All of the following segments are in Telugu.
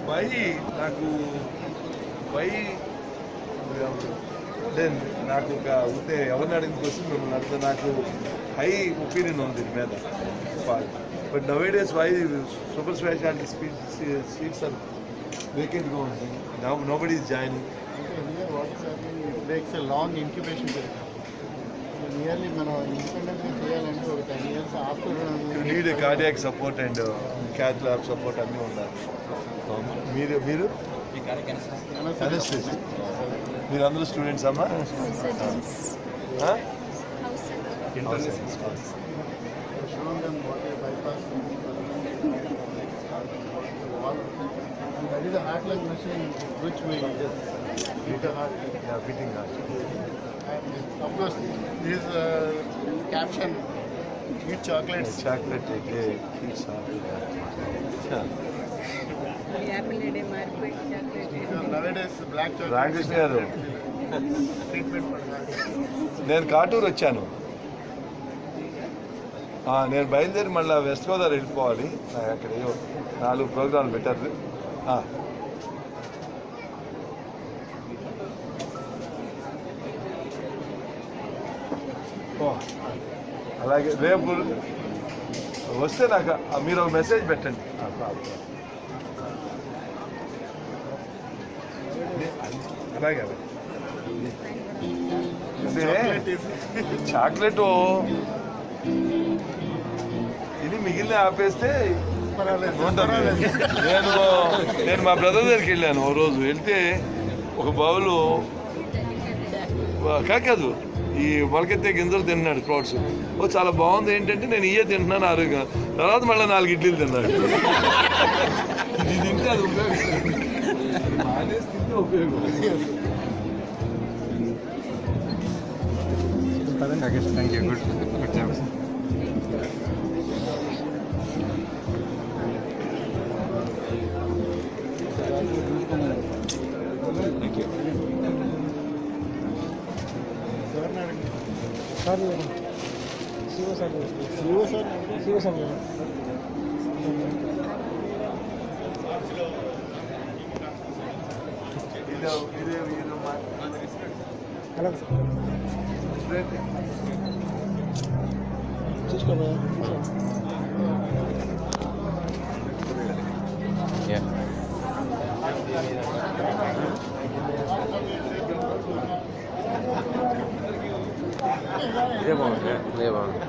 వై నాకు వై దెన్ నాకు ఒక ఉంటే ఎవరిని అడిగిన కోసం మిమ్మల్ని అడిగితే నాకు హై ఒపీనియన్ ఉంది దీని మీద. But nowadays why super speciality seats are వేకెంట్గా ఉంది. Nobody is joining. Takes a long incubation period. Nearly మనం ఇండిపెండెంట్గా చేయాలంటే ఒక 10 years after you need a cardiac support and cath lab support అన్నీ ఉండాలి. మీరు మీరు అందరూ స్టూడెంట్స్ అమ్మా? That is a heart-lung machine which we beat the heart. Yeah, beating heart. And of course, this caption, eat chocolates. Chocolate, eat chocolate. Nowadays, black chocolate. Ramakrishna గారు, Treatment for that. నేను కాటూరు వచ్చాను. నేను బయలుదేరి మళ్ళీ వెస్ట్ గోదావరి వెళ్ళిపోవాలి. నాకు అక్కడ 4 ప్రోగ్రాంలు పెట్టారు. అలాగే రేపు వస్తే నాకు మీరు ఒక మెసేజ్ పెట్టండి. అలాగే చాక్లెట్ ఇది మిగిలిన ఆపేస్తే నేను మా బ్రదర్ దగ్గరికి వెళ్ళాను. ఓ రోజు వెళ్తే ఒక బౌలు కాదు ఈ మొలకెత్తే గింజలు తిన్నాడు స్ప్రౌట్స్. చాలా బాగుంది. ఏంటంటే నేను ఇయ్యే తింటున్నాను ఆరోగ్యం. తర్వాత మళ్ళీ 4 ఇడ్లీలు తిన్నాడు. ఇది తింటే అది ఉపయోగం. మానేసి తింటే ఉపయోగం. Thank you. Good job. Sir Shiva sir చూసుకో. ఇదే బాగుంది. ఇదే బాగుంది.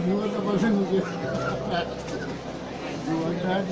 You are the person who gave. You want that?